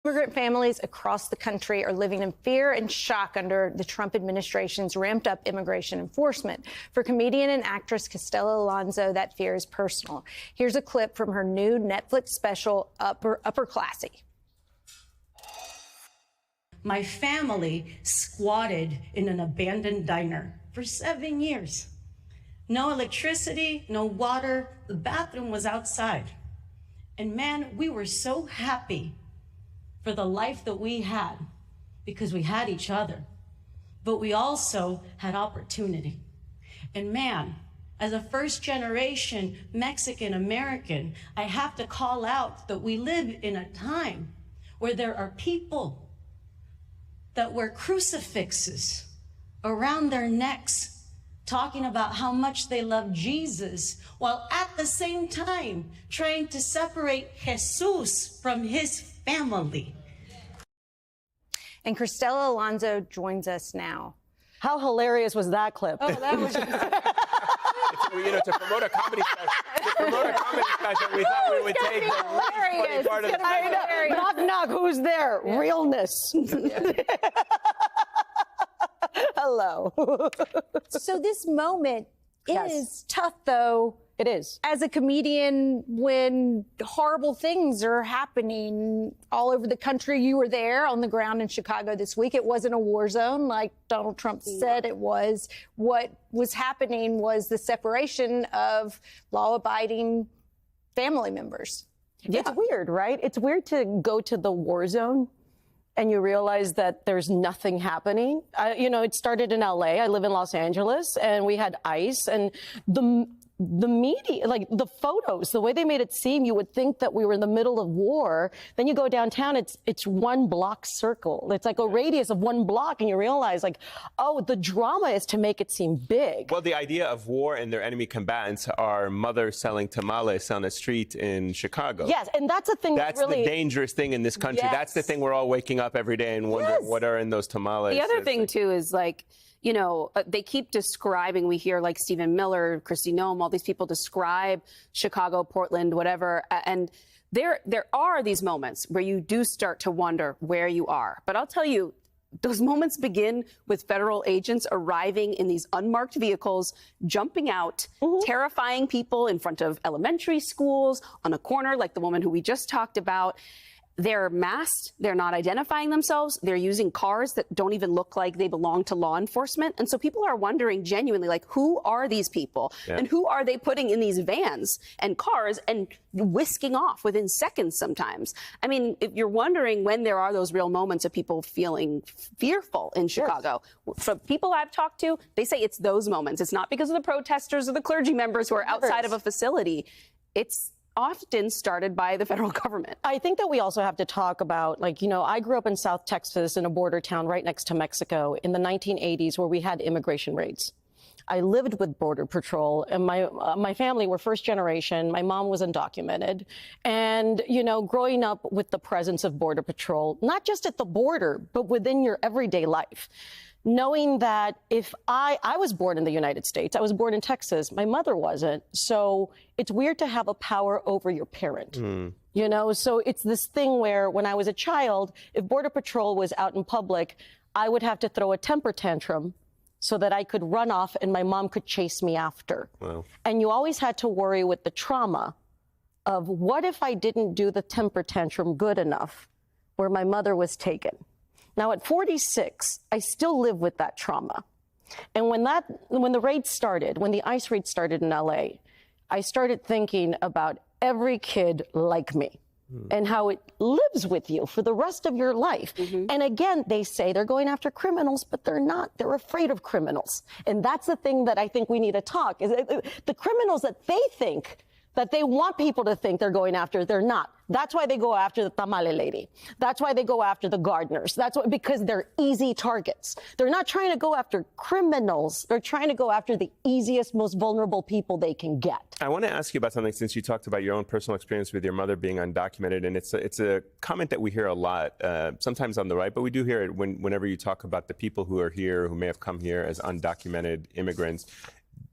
Immigrant families across the country are living in fear and shock under the Trump administration's ramped-up immigration enforcement. For comedian and actress Cristela Alonzo, that fear is personal. Here's a clip from her new Netflix special, Upper Classy. My family squatted in an abandoned diner for 7 years. No electricity, no water. The bathroom was outside. And man, we were so happy for the life that we had because we had each other. But we also had opportunity. And man, as a first-generation Mexican American, I have to call out that we live in a time where there are people that wear crucifixes around their necks, talking about how much they love Jesus, while at the same time trying to separate Jesus from his family. And Cristela Alonzo joins us now. How hilarious was that clip? Oh, that was To promote a comedy special, we thought we would take the least funny part of the Knock, knock, who's there? Yeah. Realness. Hello. So this moment is tough, though. It is. As a comedian, when horrible things are happening all over the country, you were there on the ground in Chicago this week. It wasn't a war zone like Donald Trump said it was. What was happening was the separation of law-abiding family members. Yeah. It's weird, right? It's weird to go to the war zone and you realize that there's nothing happening. It started in LA. I live in Los Angeles, and we had ICE, and the media, like the photos, the way they made it seem, you would think that we were in the middle of war. Then you go downtown, it's one block circle. It's like a radius of one block, and you realize, like, oh, the drama is to make it seem big. Well, the idea of war and their enemy combatants are mothers selling tamales on a street in Chicago. Yes, and that's the thing that's really... the dangerous thing in this country. Yes. That's the thing we're all waking up every day and wondering what are in those tamales. The other thing, too, is like, they keep describing, we hear like Stephen Miller, Kristi Noem, all these people describe Chicago, Portland, whatever. And there are these moments where you do start to wonder where you are. But I'll tell you, those moments begin with federal agents arriving in these unmarked vehicles, jumping out, terrifying people in front of elementary schools, on a corner like the woman who we just talked about. They're masked. They're not identifying themselves. They're using cars that don't even look like they belong to law enforcement. And so people are wondering genuinely, like, who are these people? Yeah. And who are they putting in these vans and cars and whisking off within seconds sometimes? I mean, if you're wondering when there are those real moments of people feeling fearful in Chicago, from people I've talked to, they say it's those moments. It's not because of the protesters or the clergy members who are outside of a facility. It's often started by the federal government. I think that we also have to talk about, I grew up in South Texas in a border town right next to Mexico in the 1980s where we had immigration raids. I lived with Border Patrol, and my family were first generation. My mom was undocumented. And, growing up with the presence of Border Patrol, not just at the border, but within your everyday life. Knowing that if I was born in the United States, I was born in Texas, my mother wasn't. So it's weird to have a power over your parent, So it's this thing where when I was a child, if Border Patrol was out in public, I would have to throw a temper tantrum so that I could run off and my mom could chase me after. Wow. And you always had to worry with the trauma of what if I didn't do the temper tantrum good enough where my mother was taken. Now, at 46, I still live with that trauma. And when the raid started, when the ICE raid started in LA, I started thinking about every kid like me and how it lives with you for the rest of your life. And again, they say they're going after criminals, but they're not. They're afraid of criminals. And that's the thing that I think we need to talk, is the criminals that they think that they want people to think they're going after, they're not. That's why they go after the tamale lady. That's why they go after the gardeners. Because they're easy targets. They're not trying to go after criminals. They're trying to go after the easiest, most vulnerable people they can get. I want to ask you about something, since you talked about your own personal experience with your mother being undocumented, and it's a comment that we hear a lot, sometimes on the right, but we do hear it whenever you talk about the people who are here, who may have come here as undocumented immigrants.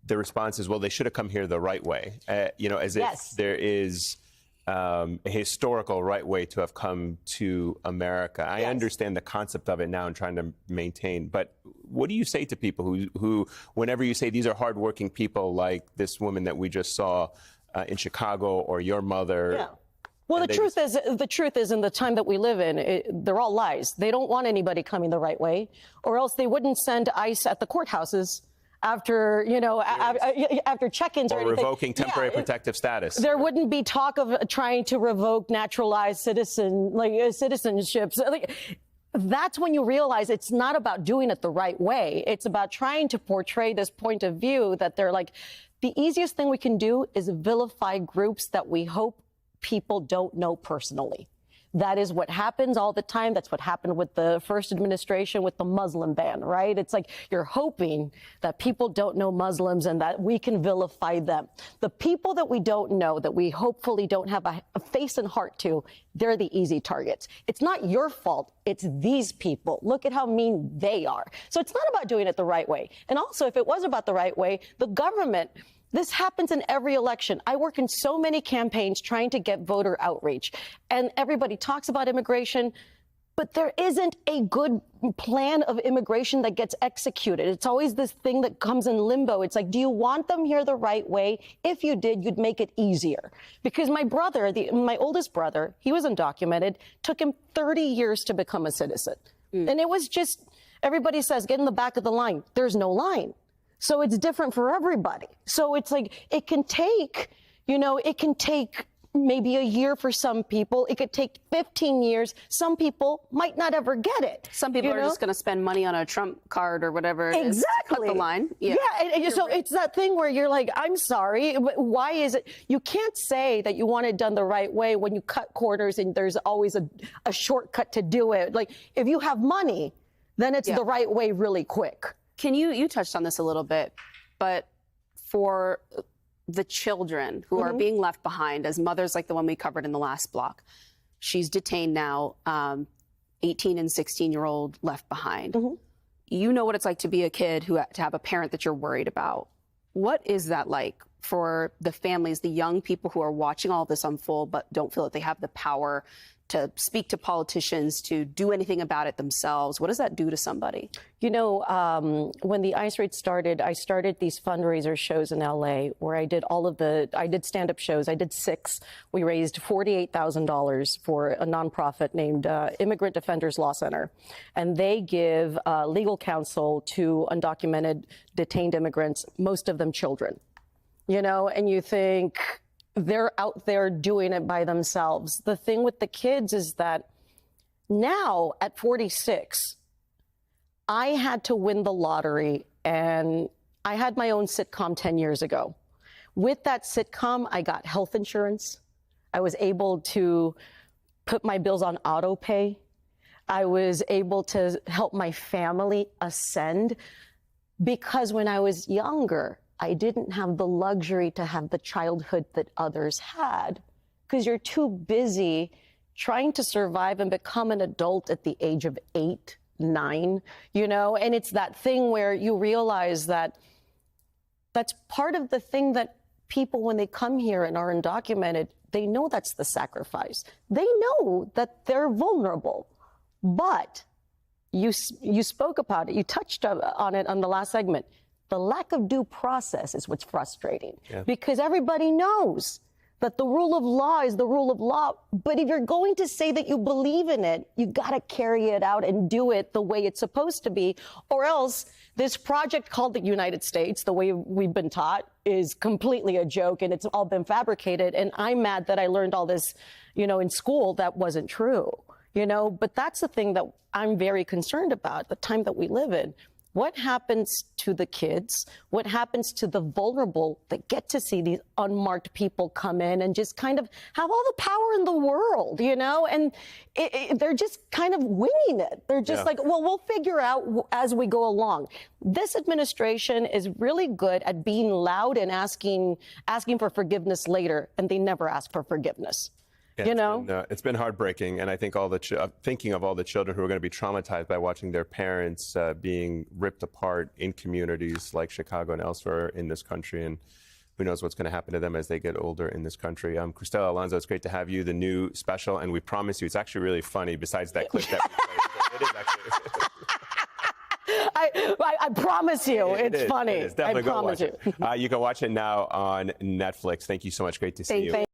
The response is, well, they should have come here the right way, as if there is a historical right way to have come to America. I Yes. understand the concept of it now and trying to maintain, but what do you say to people who whenever you say these are hardworking people like this woman that we just saw in Chicago or your mother? Yeah. Well, the truth is, in the time that we live in, they're all lies. They don't want anybody coming the right way, or else they wouldn't send ICE at the courthouses after, after check-ins or Or anything. revoking temporary protective status. There wouldn't be talk of trying to revoke naturalized citizenships. That's when you realize it's not about doing it the right way. It's about trying to portray this point of view that they're like, the easiest thing we can do is vilify groups that we hope people don't know personally. That is what happens all the time. That's what happened with the first administration with the Muslim ban, right? It's like you're hoping that people don't know Muslims and that we can vilify them. The people that we don't know, that we hopefully don't have a face and heart to, they're the easy targets. It's not your fault. It's these people. Look at how mean they are. So it's not about doing it the right way. And also, if it was about the right way, the government, this happens in every election. I work in so many campaigns trying to get voter outreach, and everybody talks about immigration, but there isn't a good plan of immigration that gets executed. It's always this thing that comes in limbo. It's like, do you want them here the right way? If you did, you'd make it easier. Because my brother, my oldest brother, he was undocumented, took him 30 years to become a citizen. And it was just, everybody says, get in the back of the line. There's no line. So it's different for everybody. So it's like, it can take maybe a year for some people. It could take 15 years. Some people might not ever get it. Some people are just going to spend money on a Trump card or whatever it is. Exactly. Cut the line. Yeah. So it's that thing where you're like, I'm sorry, but why is it? You can't say that you want it done the right way when you cut corners and there's always a shortcut to do it. Like, if you have money, then it's the right way really quick. Can you touched on this a little bit, but for the children who are being left behind, as mothers like the one we covered in the last block, she's detained now, 18 and 16-year-old left behind. You know what it's like to be a kid to have a parent that you're worried about. What is that like for the families, the young people who are watching all this unfold but don't feel that they have the power to speak to politicians, to do anything about it themselves? What does that do to somebody? You know, when the ICE raid started, I started these fundraiser shows in LA where I did stand-up shows. I did 6. We raised $48,000 for a nonprofit named Immigrant Defenders Law Center. And they give legal counsel to undocumented detained immigrants, most of them children. You know, and you think, they're out there doing it by themselves. The thing with the kids is that now at 46, I had to win the lottery, and I had my own sitcom 10 years ago. With that sitcom, I got health insurance. I was able to put my bills on auto pay. I was able to help my family ascend, because when I was younger, I didn't have the luxury to have the childhood that others had, because you're too busy trying to survive and become an adult at the age of 8, 9, you know? And it's that thing where you realize that that's part of the thing that people, when they come here and are undocumented, they know that's the sacrifice. They know that they're vulnerable, but you spoke about it, you touched on it on the last segment. The lack of due process is what's frustrating, because everybody knows that the rule of law is the rule of law. But if you're going to say that you believe in it, you got to carry it out and do it the way it's supposed to be, or else this project called the United States, the way we've been taught, is completely a joke and it's all been fabricated. And I'm mad that I learned all this, you know, in school that wasn't true, you know, but that's the thing that I'm very concerned about, the time that we live in. What happens to the kids? What happens to the vulnerable that get to see these unmarked people come in and just kind of have all the power in the world, you know? And they're just kind of winging it. They're just like, well, we'll figure out as we go along. This administration is really good at being loud and asking for forgiveness later, and they never ask for forgiveness. Yeah, you know, it's been heartbreaking, and I think thinking of all the children who are going to be traumatized by watching their parents being ripped apart in communities like Chicago and elsewhere in this country, and who knows what's going to happen to them as they get older in this country. Cristela Alonzo, it's great to have you. The new special, and we promise you, it's actually really funny. Besides that clip that we played, it is actually. I promise you, it's funny. It is. Definitely I promise go watch it. You can watch it now on Netflix. Thank you so much. Great to see you.